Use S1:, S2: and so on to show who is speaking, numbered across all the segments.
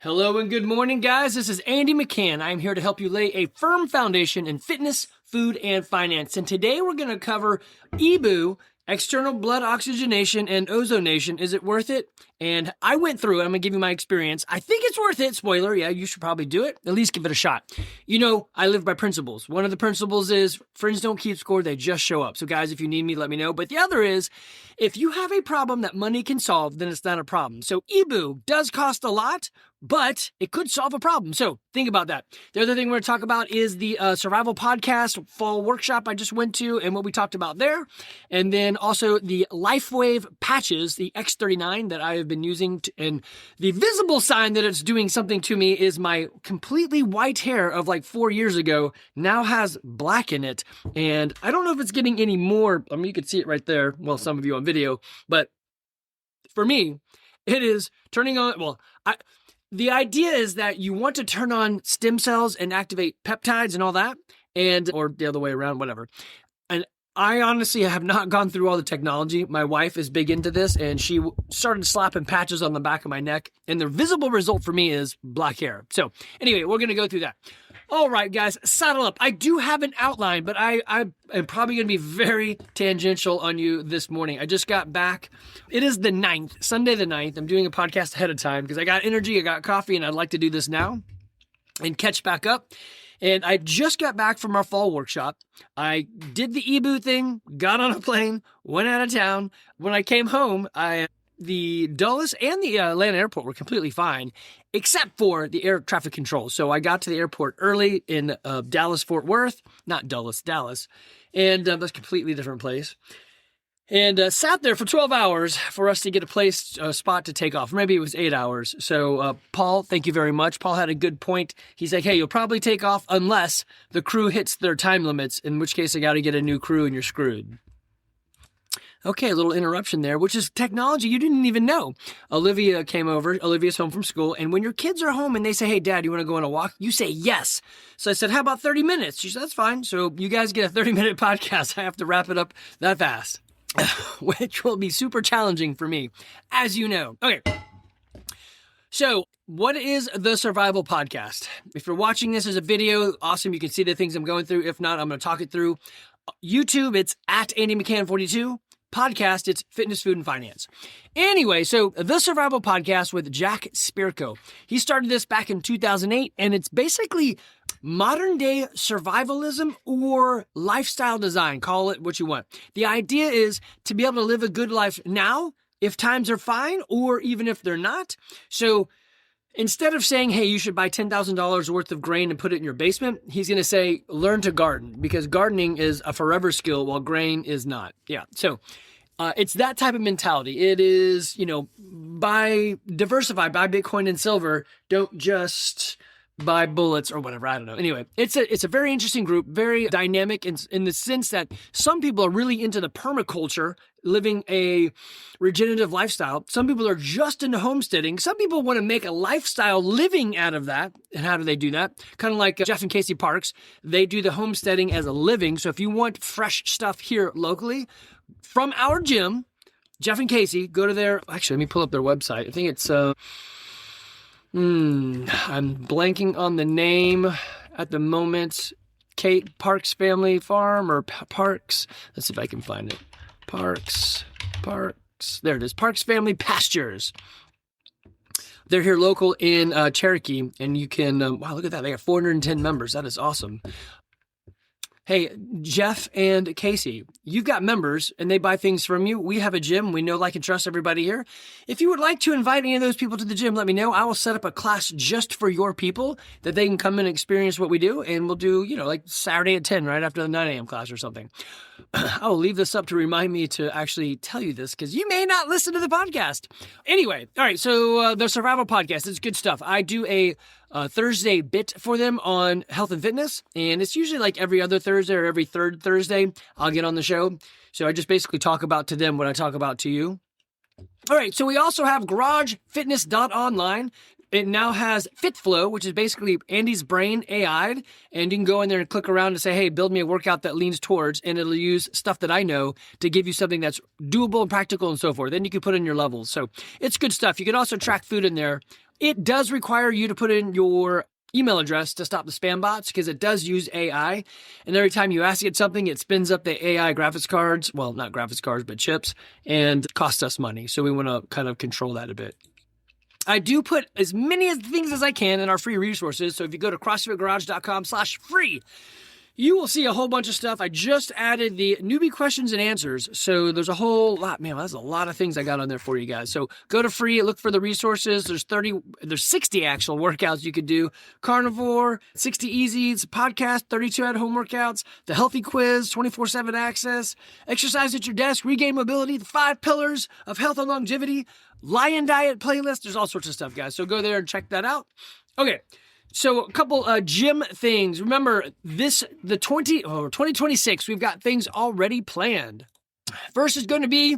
S1: Hello and good morning, guys. This is Andy McCann. I'm here to help you lay a firm foundation in fitness, food, and finance. And today we're going to cover EBOO, external blood oxygenation, and ozonation. Is it worth it? And I went through it. I'm going to give you my experience. I think it's worth it. Spoiler, yeah, you should probably do it. At least give it a shot. You know, I live by principles. One of the principles is friends don't keep score, they just show up. So guys, if you need me, let me know. But the other is, if you have a problem that money can solve, then it's not a problem. So EBOO does cost a lot, but it could solve a problem. So think about that. The other thing we're going to talk about is the Survival Podcast fall workshop I just went to and what we talked about there. And then also the LifeWave patches, the X39 that I have been using. And the visible sign that it's doing something to me is my completely white hair of like 4 years ago now has black in it. And I don't know if it's getting any more. I mean, you can see it right there. Well, some of you on video. But for me, it is turning on. Well, the idea is that you want to turn on stem cells and activate peptides and all that, or the other way around, whatever. And I honestly have not gone through all the technology. My wife is big into this, and she started slapping patches on the back of my neck, and the visible result for me is black hair. So anyway, we're going to go through that. All right, guys, saddle up. I do have an outline, but I am probably going to be very tangential on you this morning. I just got back. It is the 9th, Sunday the 9th. I'm doing a podcast ahead of time because I got energy, I got coffee, and I'd like to do this now and catch back up. And I just got back from our fall workshop. I did the EBOO thing, got on a plane, went out of town. When I came home, the Dulles and the Atlanta airport were completely fine, except for the air traffic control. So I got to the airport early in Dallas-Fort Worth, not Dulles, Dallas, and that's a completely different place. And sat there for 12 hours for us to get a spot to take off. Maybe it was 8 hours. So Paul, thank you very much. Paul had a good point. He's like, hey, you'll probably take off unless the crew hits their time limits, in which case I got to get a new crew and you're screwed. Okay, a little interruption there, which is technology you didn't even know. Olivia came over. Olivia's home from school. And when your kids are home and they say, hey, Dad, you want to go on a walk? You say yes. So I said, how about 30 minutes? She said, that's fine. So you guys get a 30-minute podcast. I have to wrap it up that fast, which will be super challenging for me, as you know. Okay. So what is the Survival Podcast? If you're watching this as a video, awesome. You can see the things I'm going through. If not, I'm going to talk it through. YouTube, it's at Andy McCann42. Podcast, it's fitness, food, and finance. Anyway, so the Survival Podcast with Jack Spirko. He started this back in 2008, and it's basically modern day survivalism or lifestyle design. Call it what you want. The idea is to be able to live a good life now, if times are fine, or even if they're not. So instead of saying, hey, you should buy $10,000 worth of grain and put it in your basement, he's going to say, learn to garden, because gardening is a forever skill while grain is not. Yeah. So it's that type of mentality. It is, diversify, buy Bitcoin and silver. Don't just buy bullets or whatever. I don't know. Anyway, it's a very interesting group, very dynamic in the sense that some people are really into the permaculture, living a regenerative lifestyle. Some people are just into homesteading. Some people want to make a lifestyle living out of that. And how do they do that? Kind of like Jeff and Casey Parks. They do the homesteading as a living. So if you want fresh stuff here locally from our gym, Jeff and Casey, go to their, actually, let me pull up their website. I think it's, I'm blanking on the name at the moment. Kate Parks Family Farm or Parks. Let's see if I can find it. Parks. There it is. Parks Family Pastures. They're here local in Cherokee, and you can, wow, look at that. They got 410 members. That is awesome. Hey, Jeff and Casey, you've got members and they buy things from you. We have a gym. We know, like, and trust everybody here. If you would like to invite any of those people to the gym, let me know. I will set up a class just for your people that they can come and experience what we do. And we'll do, like Saturday at 10, right after the 9 a.m. class or something. I will leave this up to remind me to actually tell you this because you may not listen to the podcast. Anyway, all right. So the Survival Podcast is good stuff. I do a Thursday bit for them on health and fitness, and it's usually like every other Thursday or every third Thursday I'll get on the show. So I just basically talk about to them what I talk about to you. All right. So we also have GarageFitness.online. It now has FitFlow, which is basically Andy's brain AI'd, and you can go in there and click around and say, hey, build me a workout that leans towards, and it'll use stuff that I know to give you something that's doable and practical and so forth. Then you can put in your levels. So it's good stuff. You can also track food in there It does require you to put in your email address to stop the spam bots because it does use AI. And every time you ask it something, it spins up the AI graphics cards. Well, not graphics cards, but chips, and costs us money. So we want to kind of control that a bit. I do put as many things as I can in our free resources. So if you go to CrossFitGarage.com/free, you will see a whole bunch of stuff. I just added the newbie questions and answers. So there's a whole lot, man, there's a lot of things I got on there for you guys. So go to free, look for the resources. There's 60 actual workouts you could do. Carnivore, 60 easy, it's a podcast, 32 at-home workouts, the healthy quiz, 24/7 access, exercise at your desk, regain mobility, the 5 pillars of health and longevity, lion diet playlist. There's all sorts of stuff, guys. So go there and check that out. Okay. So a couple gym things. Remember, 2026, we've got things already planned. First is going to be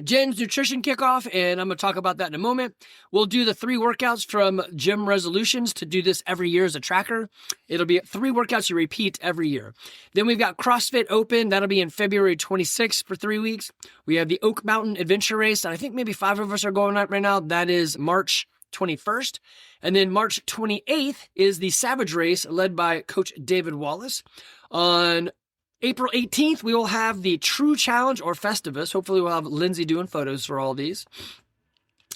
S1: Jen's nutrition kickoff, and I'm going to talk about that in a moment. We'll do the 3 workouts from Gym Resolutions to do this every year as a tracker. It'll be 3 workouts you repeat every year. Then we've got CrossFit Open. That'll be in February 26th for 3 weeks. We have the Oak Mountain Adventure Race, and I think maybe 5 of us are going on right now. That is March 21st. And then March 28th is the Savage Race led by Coach David Wallace. On April 18th, we will have the True Challenge or Festivus. Hopefully we'll have Lindsay doing photos for all these.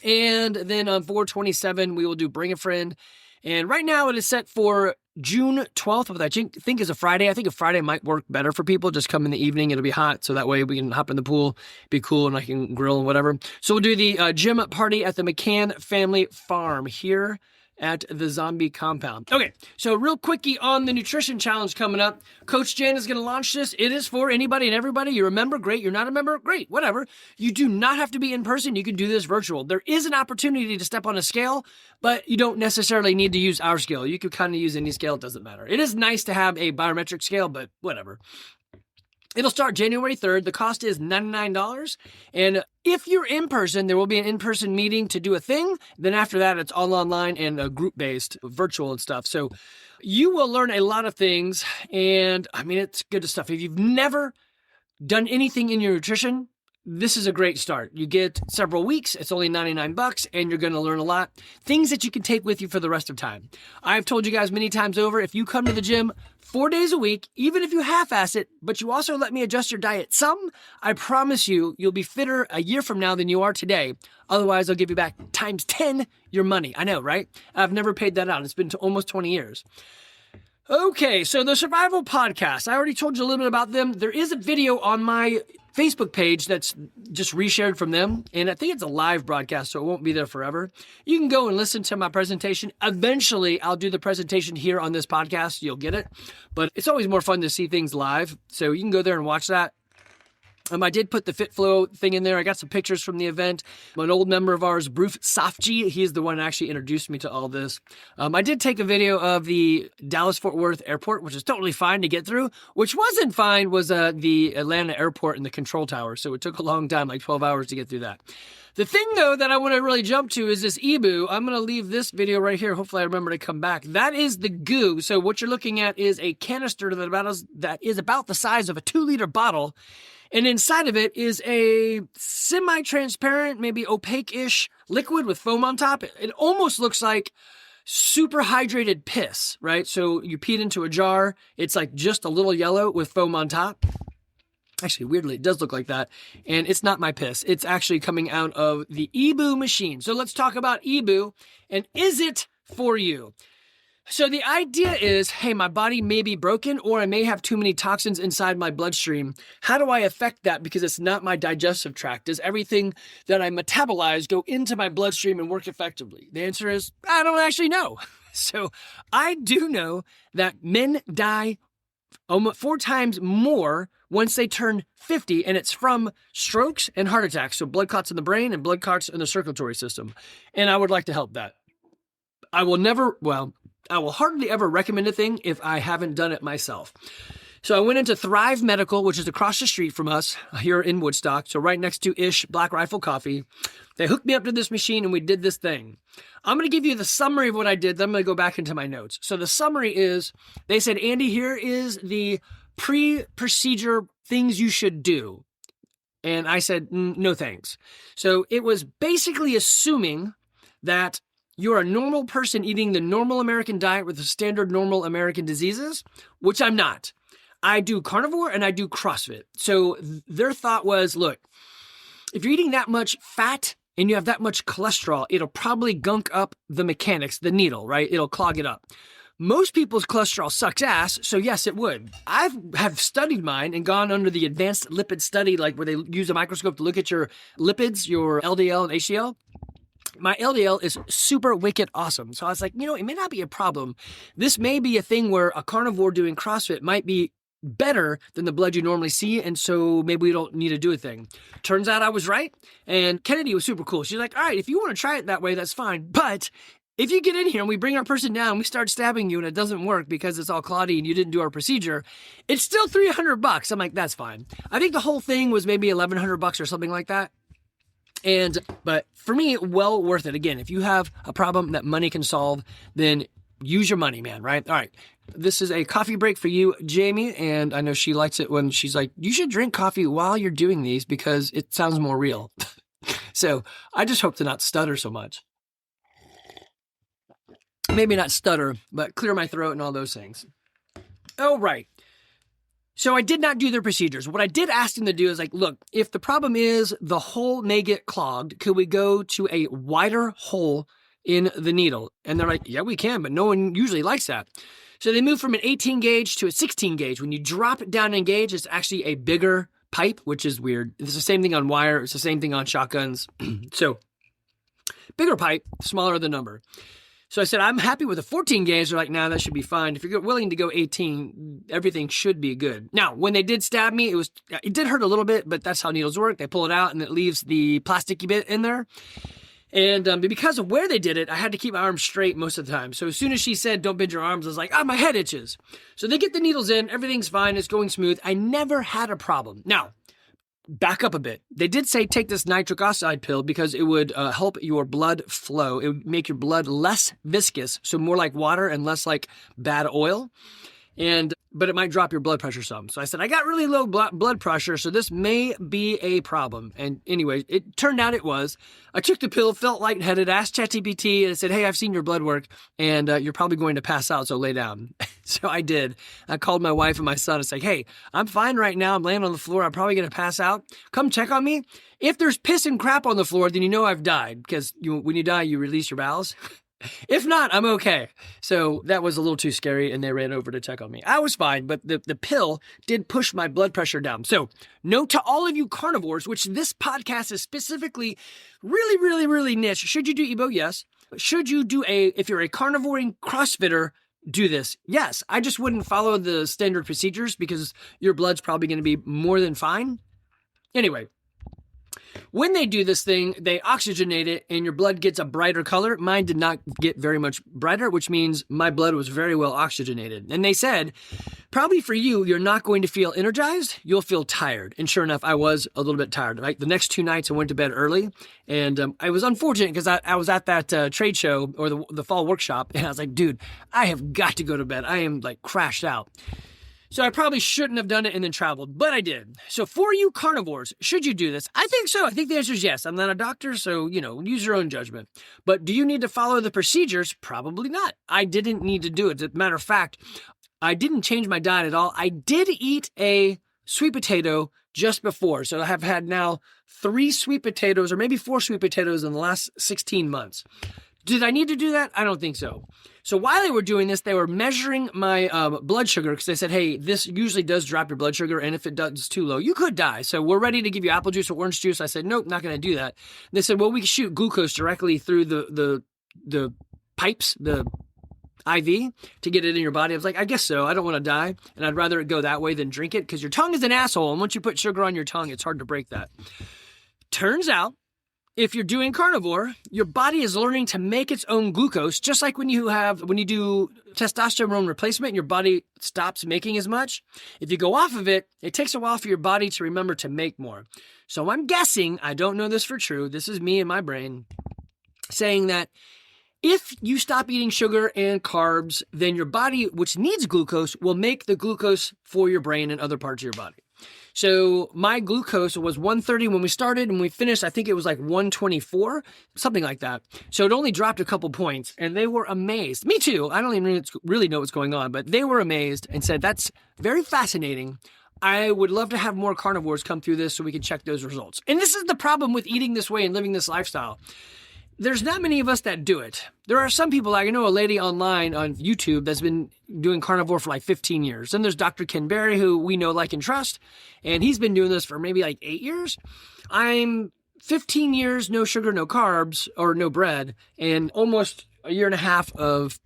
S1: And then on 4/27, we will do Bring a Friend. And right now it is set for June 12th, which I think is a Friday. I think a Friday might work better for people. Just come in the evening. It'll be hot. So that way we can hop in the pool, be cool, and I can grill and whatever. So we'll do the gym party at the McCann Family Farm here at the Zombie Compound. Okay, so real quickie on the nutrition challenge coming up. Coach Jen is going to launch this. It is for anybody and everybody. You're a member, great. You're not a member, great. Whatever. You do not have to be in person. You can do this virtual. There is an opportunity to step on a scale, but you don't necessarily need to use our scale. You could kind of use any scale. It doesn't matter. It is nice to have a biometric scale, but whatever. It'll start January 3rd. The cost is $99. And if you're in person, there will be an in-person meeting to do a thing. Then after that, it's all online and group-based, virtual and stuff. So you will learn a lot of things. And I mean, it's good stuff. If you've never done anything in your nutrition, this is a great start. You get several weeks. It's only $99 and you're going to learn a lot. Things that you can take with you for the rest of time. I've told you guys many times over, if you come to the gym 4 days a week, even if you half-ass it, but you also let me adjust your diet some, I promise you, you'll be fitter a year from now than you are today. Otherwise, I'll give you back times 10 your money. I know, right? I've never paid that out. It's been almost 20 years. Okay, so the Survival Podcast. I already told you a little bit about them. There is a video on my Facebook page that's just reshared from them, and I think it's a live broadcast, so it won't be there forever. You can go and listen to my presentation. Eventually, I'll do the presentation here on this podcast. You'll get it, but it's always more fun to see things live, so you can go there and watch that. I did put the FitFlow thing in there. I got some pictures from the event. An old member of ours, Bruce Safji, he's the one that actually introduced me to all this. I did take a video of the Dallas-Fort Worth airport, which is totally fine to get through. Which wasn't fine was the Atlanta airport and the control tower. So it took a long time, like 12 hours to get through that. The thing, though, that I want to really jump to is this EBOO. I'm going to leave this video right here. Hopefully I remember to come back. That is the goo. So what you're looking at is a canister that is about the size of a 2-liter bottle. And inside of it is a semi-transparent, maybe opaque-ish liquid with foam on top. It almost looks like super hydrated piss, right? So you pee it into a jar. It's like just a little yellow with foam on top. Actually, weirdly, it does look like that. And it's not my piss. It's actually coming out of the EBOO machine. So let's talk about EBOO. And is it for you? So the idea is, hey, my body may be broken or I may have too many toxins inside my bloodstream. How do I affect that? Because it's not my digestive tract. Does everything that I metabolize go into my bloodstream and work effectively? The answer is, I don't actually know. So I do know that men die almost 4 times more once they turn 50, and it's from strokes and heart attacks. So blood clots in the brain and blood clots in the circulatory system. And I would like to help that. I will hardly ever recommend a thing if I haven't done it myself. So I went into Thrive Medical, which is across the street from us here in Woodstock. So right next to Ish Black Rifle Coffee. They hooked me up to this machine and we did this thing. I'm going to give you the summary of what I did. Then I'm going to go back into my notes. So the summary is, they said, Andy, here is the pre-procedure things you should do. And I said, no thanks. So it was basically assuming that you're a normal person eating the normal American diet with the standard normal American diseases, which I'm not. I do carnivore and I do CrossFit. So their thought was, look, if you're eating that much fat and you have that much cholesterol, it'll probably gunk up the mechanics, the needle, right? It'll clog it up. Most people's cholesterol sucks ass, so yes, it would. I have studied mine and gone under the advanced lipid study, like where they use a microscope to look at your lipids, your LDL and HDL. My LDL is super wicked awesome. So I was like, it may not be a problem. This may be a thing where a carnivore doing CrossFit might be better than the blood you normally see, and so maybe we don't need to do a thing. Turns out I was right, and Kennedy was super cool. She's like, all right, if you want to try it that way, that's fine, but if you get in here and we bring our person down and we start stabbing you and it doesn't work because it's all clotty and you didn't do our procedure, it's still $300. I'm like, that's fine. I think the whole thing was maybe $1,100 or something like that. But for me, well worth it. Again, if you have a problem that money can solve, then use your money, man, right? All right. This is a coffee break for you, Jamie, and I know she likes it when she's like, you should drink coffee while you're doing these because it sounds more real. So I just hope to not stutter so much. Maybe not stutter, but clear my throat and all those things. Oh, right. So I did not do their procedures. What I did ask them to do is like, look, if the problem is the hole may get clogged, could we go to a wider hole in the needle? And they're like, yeah, we can, but no one usually likes that. So they moved from an 18 gauge to a 16 gauge. When you drop it down in gauge, it's actually a bigger pipe, which is weird. It's the same thing on wire. It's the same thing on shotguns. So bigger pipe, smaller the number. So I said, I'm happy with a 14 gauge. They're like, nah, that should be fine. If you're willing to go 18, everything should be good. Now, when they did stab me, it did hurt a little bit, but that's how needles work. They pull it out and it leaves the plasticky bit in there. And because of where they did it, I had to keep my arms straight most of the time. So as soon as she said, don't bend your arms, I was like, my head itches. So they get the needles in, everything's fine, it's going smooth. I never had a problem. Now, back up a bit. They did say take this nitric oxide pill because it would help your blood flow. It would make your blood less viscous, so more like water and less like bad oil. But it might drop your blood pressure some. So I said, I got really low blood pressure, so this may be a problem. And anyway, it turned out it was. I took the pill, felt lightheaded, asked ChatGPT, and it said, hey, I've seen your blood work, and you're probably going to pass out, so lay down. So I did. I called my wife and my son. It's like, hey, I'm fine right now. I'm laying on the floor. I'm probably going to pass out. Come check on me. If there's piss and crap on the floor, then you know I've died, because when you die, you release your bowels. If not, I'm okay. So that was a little too scary, and they ran over to check on me. I was fine, but the pill did push my blood pressure down. So note to all of you carnivores, which this podcast is specifically really, really, really niche. Should you do EBOO? Yes. Should you do if you're a carnivoring CrossFitter, do this? Yes. I just wouldn't follow the standard procedures because your blood's probably going to be more than fine. Anyway. When they do this thing, they oxygenate it and your blood gets a brighter color. Mine did not get very much brighter, which means my blood was very well oxygenated. And they said, probably for you, you're not going to feel energized. You'll feel tired. And sure enough, I was a little bit tired. Like the next 2 nights, I went to bed early. And I was unfortunate because I was at that trade show or the fall workshop. And I was like, dude, I have got to go to bed. I am like crashed out. So I probably shouldn't have done it and then traveled, but I did. So for you carnivores, should you do this? I think so. I think the answer is yes. I'm not a doctor, so, use your own judgment. But do you need to follow the procedures? Probably not. I didn't need to do it. As a matter of fact, I didn't change my diet at all. I did eat a sweet potato just before. So I have had now 3 sweet potatoes or maybe 4 sweet potatoes in the last 16 months. Did I need to do that? I don't think so. So while they were doing this, they were measuring my blood sugar because they said, hey, this usually does drop your blood sugar, and if it does too low, you could die. So we're ready to give you apple juice or orange juice. I said, nope, not going to do that. They said, well, we can shoot glucose directly through the pipes, the IV, to get it in your body. I was like, I guess so. I don't want to die, and I'd rather it go that way than drink it because your tongue is an asshole, and once you put sugar on your tongue, it's hard to break that. Turns out, if you're doing carnivore, your body is learning to make its own glucose, just like when you do testosterone replacement, your body stops making as much. If you go off of it, it takes a while for your body to remember to make more. So I'm guessing, I don't know this for true, this is me and my brain, saying that if you stop eating sugar and carbs, then your body, which needs glucose, will make the glucose for your brain and other parts of your body. So my glucose was 130 when we started, and we finished, I think it was like 124, something like that. So it only dropped a couple points, and they were amazed. Me too. I don't even really know what's going on, but they were amazed and said, that's very fascinating. I would love to have more carnivores come through this so we can check those results. And this is the problem with eating this way and living this lifestyle. There's not many of us that do it. There are some people, like I know a lady online on YouTube that's been doing carnivore for like 15 years. Then there's Dr. Ken Berry, who we know, like, and trust. And he's been doing this for maybe like 8 years. I'm 15 years, no sugar, no carbs, or no bread, and almost a year and a half of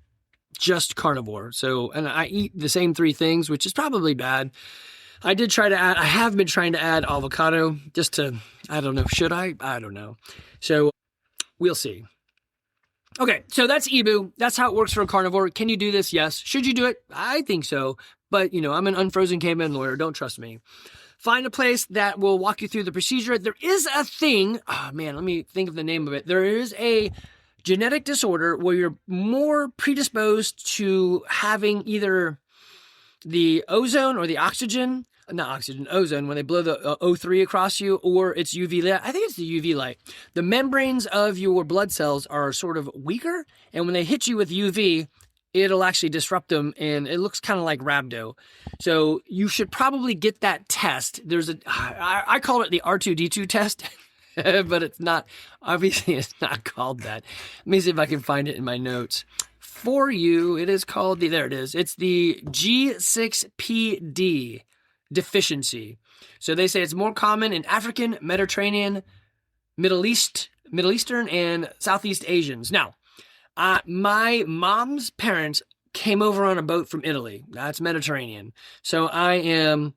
S1: just carnivore. So, and I eat the same 3 things, which is probably bad. I have been trying to add avocado just to, I don't know, should I? I don't know. So we'll see. Okay, so that's EBOO. That's how it works for a carnivore. Can you do this? Yes. Should you do it? I think so. But, I'm an unfrozen caveman lawyer. Don't trust me. Find a place that will walk you through the procedure. There is a thing. Oh, man, let me think of the name of it. There is a genetic disorder where you're more predisposed to having either the ozone or the ozone, when they blow the O3 across you, or it's UV light. I think it's the UV light. The membranes of your blood cells are sort of weaker, and when they hit you with UV, it'll actually disrupt them, and it looks kind of like rhabdo. So you should probably get that test. I call it the R2D2 test, but it's not, obviously it's not called that. Let me see if I can find it in my notes. For you, it is called there it is. It's the G6PD deficiency. So they say it's more common in African, Mediterranean, Middle Eastern, and Southeast Asians. Now, my mom's parents came over on a boat from Italy. That's Mediterranean. So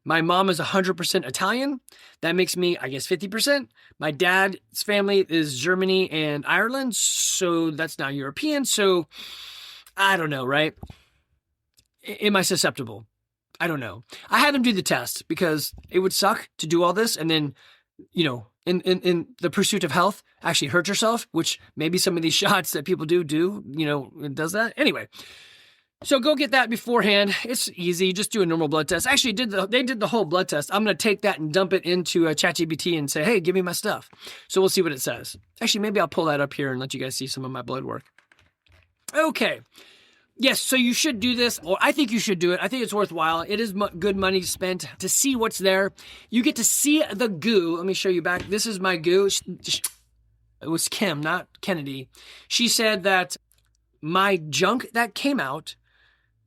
S1: my mom is 100% Italian. That makes me, I guess, 50%. My dad's family is Germany and Ireland. So that's not European. So I don't know, right? Am I susceptible? I don't know. I had them do the test because it would suck to do all this and then, in the pursuit of health, actually hurt yourself, which maybe some of these shots that people do, it does that. Anyway, so go get that beforehand. It's easy. Just do a normal blood test. Actually, they did the whole blood test. I'm going to take that and dump it into ChatGPT and say, hey, give me my stuff. So we'll see what it says. Actually, maybe I'll pull that up here and let you guys see some of my blood work. Okay. Yes, so you should do this, or I think you should do it. I think it's worthwhile. It is good money spent to see what's there. You get to see the goo. Let me show you back. This is my goo. It was Kim, not Kennedy. She said that my junk that came out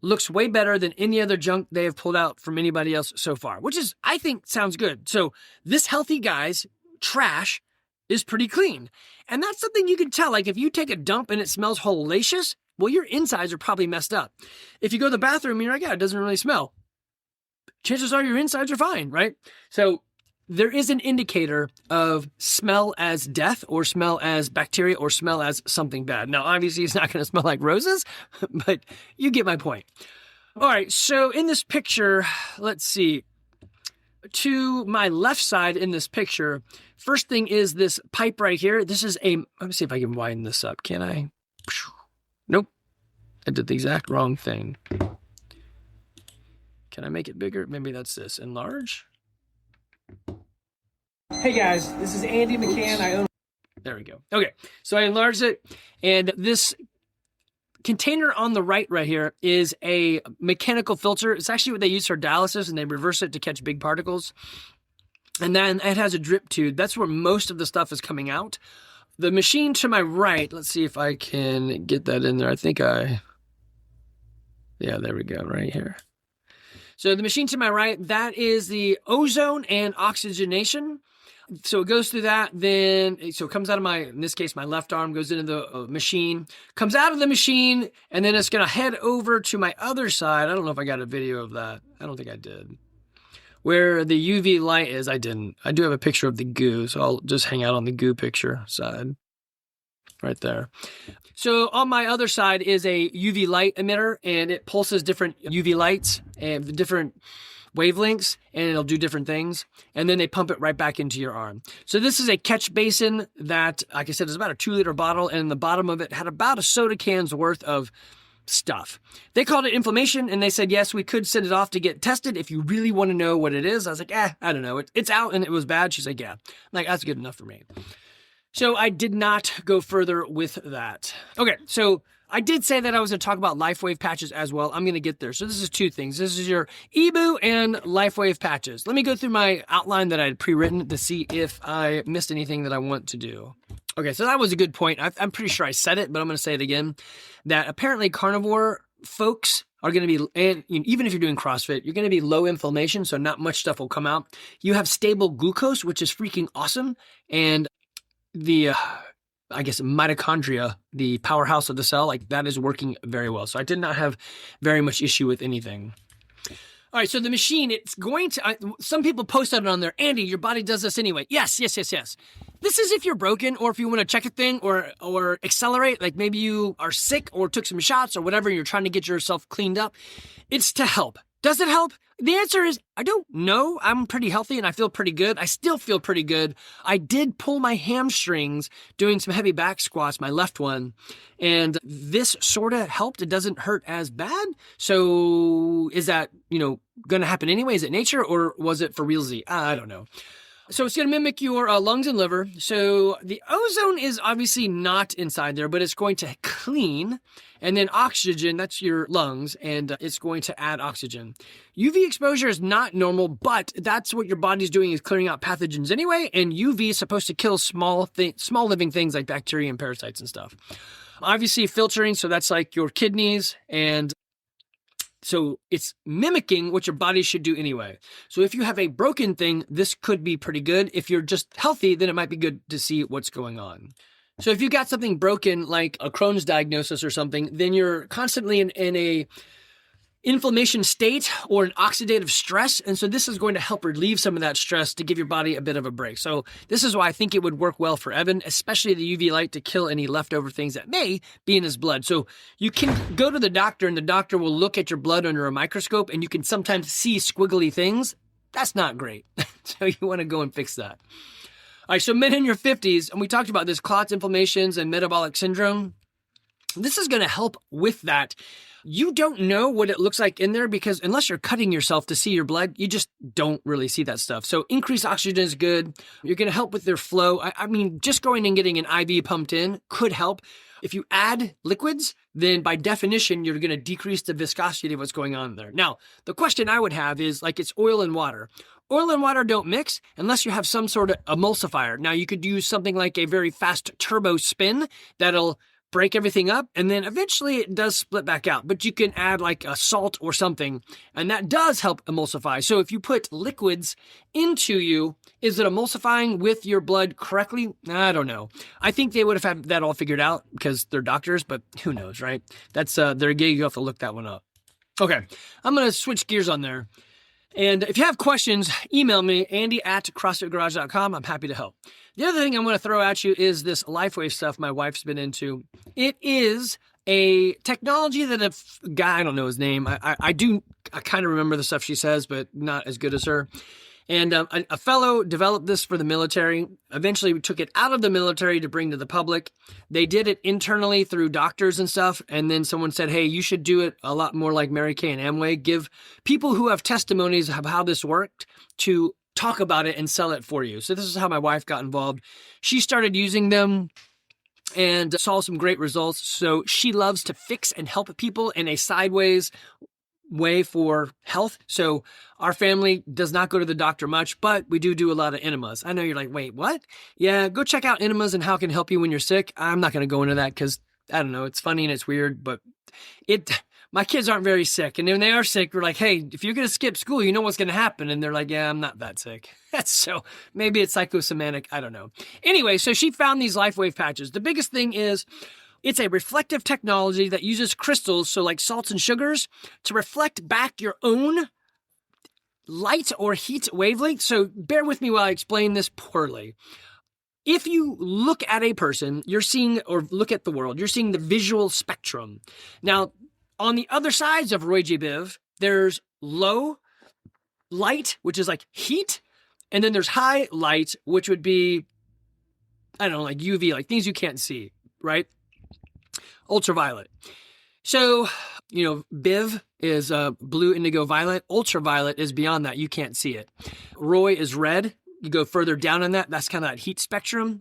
S1: looks way better than any other junk they have pulled out from anybody else so far, which is, I think, sounds good. So this healthy guy's trash is pretty clean. And that's something you can tell. Like if you take a dump and it smells hellacious, well, your insides are probably messed up. If you go to the bathroom and you're like, yeah, it doesn't really smell. Chances are your insides are fine, right? So there is an indicator of smell as death or smell as bacteria or smell as something bad. Now, obviously, it's not going to smell like roses, but you get my point. All right, so in this picture, let's see. To my left side in this picture, first thing is this pipe right here. Let me see if I can widen this up. Can I? Nope. I did the exact wrong thing. Can I make it bigger? Maybe that's this. Enlarge. Hey guys, this is Andy McCann. There we go. Okay, so I enlarged it, and this container on the right here is a mechanical filter. It's actually what they use for dialysis, and they reverse it to catch big particles. And then it has a drip tube. That's where most of the stuff is coming out. The machine to my right, let's see if I can get that in there. Yeah, there we go, right here. So the machine to my right, that is the ozone and oxygenation. So it goes through that, so it comes out of in this case, my left arm goes into the machine, comes out of the machine, and then it's going to head over to my other side. I don't know if I got a video of that. I don't think I did. Where the UV light is, I didn't. I do have a picture of the goo, so I'll just hang out on the goo picture side. Right there. So on my other side is a UV light emitter, and it pulses different UV lights and different wavelengths, and it'll do different things. And then they pump it right back into your arm. So this is a catch basin that, like I said, is about a 2-liter bottle, and the bottom of it had about a soda can's worth of stuff. They called it inflammation, and they said, yes, we could send it off to get tested if you really want to know what it is. I was like, I don't know. It's out and it was bad. She's like, yeah. I'm like, that's good enough for me. So I did not go further with that. Okay, so I did say that I was going to talk about LifeWave patches as well. I'm going to get there. So this is two things. This is your EBOO and LifeWave patches. Let me go through my outline that I had pre-written to see if I missed anything that I want to do. Okay, so that was a good point. I'm pretty sure I said it, but I'm going to say it again, that apparently carnivore folks are going to be, and even if you're doing CrossFit, you're going to be low inflammation, so not much stuff will come out. You have stable glucose, which is freaking awesome, and the, I guess, mitochondria, the powerhouse of the cell, like that is working very well. So I did not have very much issue with anything. All right, so the machine, it's going to, some people posted it on there, Andy, your body does this anyway. Yes. This is if you're broken or if you want to check a thing or accelerate, like maybe you are sick or took some shots or whatever, and you're trying to get yourself cleaned up. It's to help. Does it help? The answer is, I don't know. I'm pretty healthy and I feel pretty good. I still feel pretty good. I did pull my hamstrings doing some heavy back squats, my left one, and this sort of helped. It doesn't hurt as bad. So is that, going to happen anyway? Is it nature or was it for realsy? I don't know. So it's going to mimic your lungs and liver. So the ozone is obviously not inside there, but it's going to clean. And then oxygen, that's your lungs, and it's going to add oxygen. UV exposure is not normal, but that's what your body's doing, is clearing out pathogens anyway. And UV is supposed to kill small living things like bacteria and parasites and stuff. Obviously filtering, so that's like your kidneys, and so it's mimicking what your body should do anyway. So if you have a broken thing, this could be pretty good. If you're just healthy, then it might be good to see what's going on. So if you got something broken, like a Crohn's diagnosis or something, then you're constantly in a inflammation state or an oxidative stress. And so this is going to help relieve some of that stress to give your body a bit of a break. So this is why I think it would work well for Evan, especially the UV light, to kill any leftover things that may be in his blood. So you can go to the doctor and the doctor will look at your blood under a microscope and you can sometimes see squiggly things. That's not great. So you want to go and fix that. All right, so men in your 50s, and we talked about this, clots, inflammations, and metabolic syndrome. This is going to help with that. You don't know what it looks like in there because unless you're cutting yourself to see your blood, you just don't really see that stuff. So increased oxygen is good. You're going to help with their flow. I mean, just going and getting an IV pumped in could help. If you add liquids, then by definition, you're going to decrease the viscosity of what's going on there. Now, the question I would have is, like, it's oil and water. Oil and water don't mix unless you have some sort of emulsifier. Now, you could use something like a very fast turbo spin that'll break everything up, and then eventually it does split back out. But you can add like a salt or something, and that does help emulsify. So if you put liquids into you, is it emulsifying with your blood correctly? I don't know. I think they would have had that all figured out because they're doctors, but who knows, right? That's their gig. You have to look that one up. Okay, I'm going to switch gears on there. And if you have questions, email me, andy@crossfitgarage.com. I'm happy to help. The other thing I'm going to throw at you is this LifeWave stuff my wife's been into. It is a technology that a guy, I don't know his name. I kind of remember the stuff she says, but not as good as her. And a fellow developed this for the military. Eventually, we took it out of the military to bring to the public. They did it internally through doctors and stuff. And then someone said, hey, you should do it a lot more like Mary Kay and Amway. Give people who have testimonies of how this worked to talk about it and sell it for you. So this is how my wife got involved. She started using them and saw some great results. So she loves to fix and help people in a sideways way for health. So our family does not go to the doctor much, but we do a lot of enemas. I know you're like, wait, what? Yeah, go check out enemas and how it can help you when you're sick. I'm not going to go into that because I don't know, it's funny and it's weird, but my kids aren't very sick. And when they are sick, we're like, hey, if you're going to skip school, you know what's going to happen. And they're like, yeah, I'm not that sick. So maybe it's psychosomatic. I don't know. Anyway, so she found these LifeWave patches. The biggest thing is it's a reflective technology that uses crystals, so like salts and sugars, to reflect back your own light or heat wavelength. So bear with me while I explain this poorly. If you look at a person, you're seeing, or look at the world, you're seeing the visual spectrum. Now, on the other sides of Roy G. Biv, there's low light, which is like heat, and then there's high light, which would be, I don't know, like UV, like things you can't see, right? Ultraviolet. So, BIV is blue, indigo, violet. Ultraviolet is beyond that. You can't see it. Roy is red. You go further down on that. That's kind of that heat spectrum.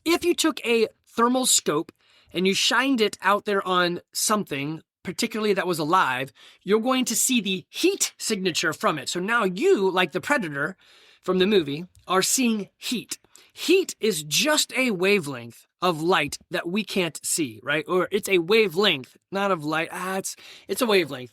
S1: If you took a thermal scope and you shined it out there on something, particularly that was alive, you're going to see the heat signature from it. So now you, like the Predator from the movie, are seeing heat. Heat is just a wavelength of light that we can't see, right? Or it's a wavelength, not of light. It's a wavelength.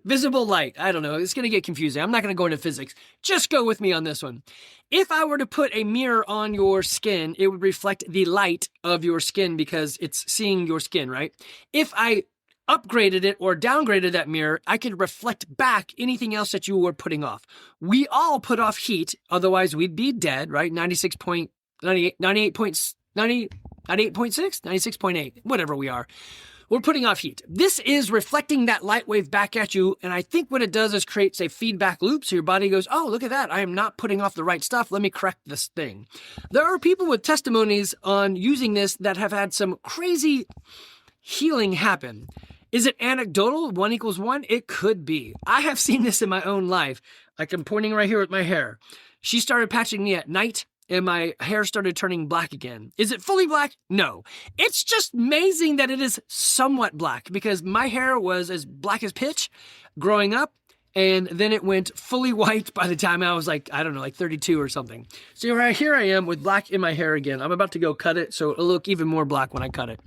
S1: Visible light. I don't know. It's going to get confusing. I'm not going to go into physics. Just go with me on this one. If I were to put a mirror on your skin, it would reflect the light of your skin because it's seeing your skin, right? If I upgraded it or downgraded that mirror, I could reflect back anything else that you were putting off. We all put off heat, otherwise we'd be dead, right? 98.6, whatever we are. We're putting off heat. This is reflecting that light wave back at you, and I think what it does is creates a feedback loop, so your body goes, oh, look at that. I am not putting off the right stuff. Let me correct this thing. There are people with testimonies on using this that have had some crazy healing happen. Is it anecdotal? 1 = 1? It could be. I have seen this in my own life. Like I'm pointing right here with my hair. She started patching me at night, and my hair started turning black again. Is it fully black? No. It's just amazing that it is somewhat black because my hair was as black as pitch growing up, and then it went fully white by the time I was like 32 or something. So right here I am with black in my hair again. I'm about to go cut it, so it'll look even more black when I cut it.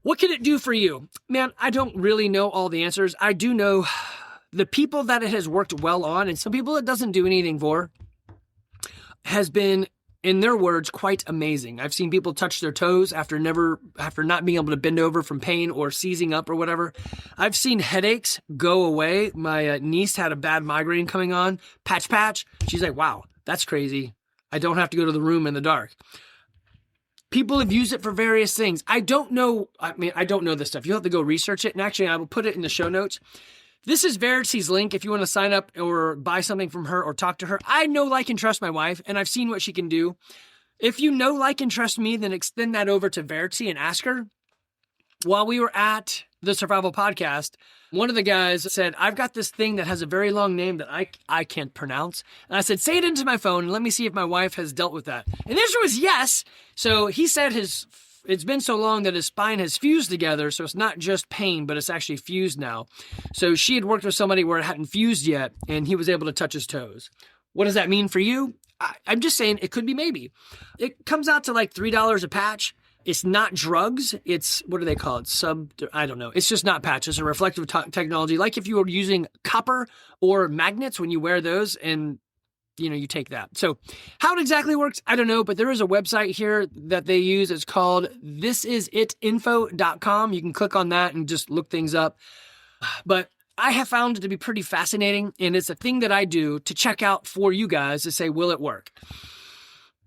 S1: What can it do for you? Man, I don't really know all the answers. I do know the people that it has worked well on, and some people it doesn't do anything for, has been, in their words, quite amazing. I've seen people touch their toes after not being able to bend over from pain or seizing up or whatever. I've seen headaches go away. My niece had a bad migraine coming on. Patch. She's like, wow, that's crazy. I don't have to go to the room in the dark. People have used it for various things. I don't know this stuff. You'll have to go research it. And actually, I will put it in the show notes. This is Verity's link if you want to sign up or buy something from her or talk to her. I know, like, and trust my wife, and I've seen what she can do. If you know, like, and trust me, then extend that over to Verity and ask her. While we were at the Survival Podcast, one of the guys said, I've got this thing that has a very long name that I can't pronounce. And I said, say it into my phone and let me see if my wife has dealt with that. And the answer was yes. So he said it's been so long that his spine has fused together, so it's not just pain, but it's actually fused now. So she had worked with somebody where it hadn't fused yet, and he was able to touch his toes. What does that mean for you? I'm just saying it could be maybe. It comes out to like $3 a patch. It's not drugs. It's, what do they call it? I don't know. It's just not patch. It's a reflective technology. Like if you were using copper or magnets when you wear those and you take that. So how it exactly works, I don't know, but there is a website here that they use. It's called thisisitinfo.com. You can click on that and just look things up. But I have found it to be pretty fascinating, and it's a thing that I do to check out for you guys to say, will it work?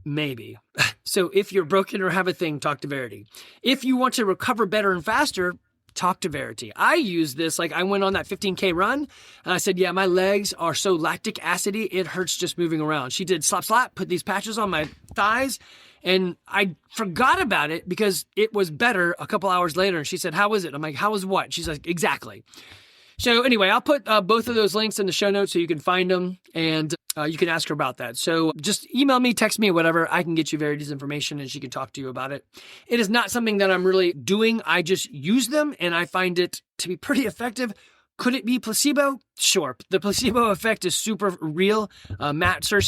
S1: Maybe. So if you're broken or have a thing, talk to Verity. If you want to recover better and faster, talk to Verity. I use this, like I went on that 15K run and I said, yeah, my legs are so lactic acidy, it hurts just moving around. She did slap, put these patches on my thighs, and I forgot about it because it was better a couple hours later. And she said, how was it? I'm like, how was what? She's like, exactly. So anyway, I'll put both of those links in the show notes so you can find them, and you can ask her about that. So just email me, text me, whatever. I can get you Verity's information and she can talk to you about it. It is not something that I'm really doing. I just use them and I find it to be pretty effective. Could it be placebo? Sure. The placebo effect is super real. Matt, I'm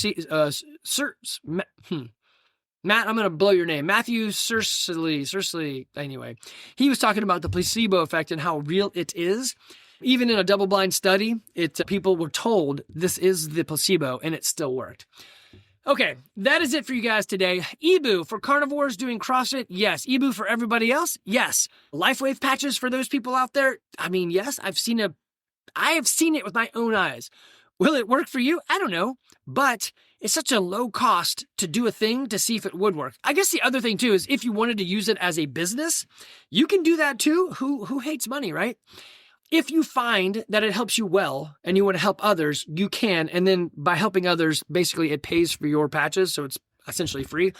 S1: going to blow your name. Matthew Searsley. Anyway, he was talking about the placebo effect and how real it is. Even in a double-blind study, people were told this is the placebo, and it still worked. Okay, that is it for you guys today. EBOO for carnivores doing CrossFit, yes. EBOO for everybody else, yes. LifeWave patches for those people out there, I mean, yes. I have seen it with my own eyes. Will it work for you? I don't know, but it's such a low cost to do a thing to see if it would work. I guess the other thing too is if you wanted to use it as a business, you can do that too. Who hates money, right? If you find that it helps you well and you want to help others, you can. And then by helping others, basically it pays for your patches. So it's essentially free.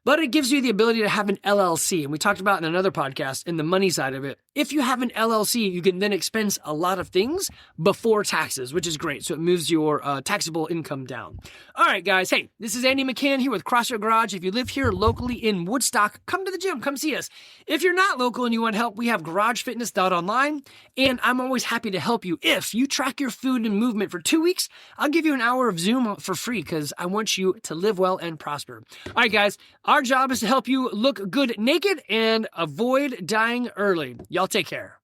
S1: but it gives you the ability to have an LLC. And we talked about in another podcast in the money side of it. If you have an LLC, you can then expense a lot of things before taxes, which is great. So it moves your taxable income down. All right, guys. Hey, this is Andy McCann here with CrossFit Garage. If you live here locally in Woodstock, come to the gym. Come see us. If you're not local and you want help, we have garagefitness.online, and I'm always happy to help you. If you track your food and movement for 2 weeks, I'll give you an hour of Zoom for free because I want you to live well and prosper. All right, guys, our job is to help you look good naked and avoid dying early. Y'all take care.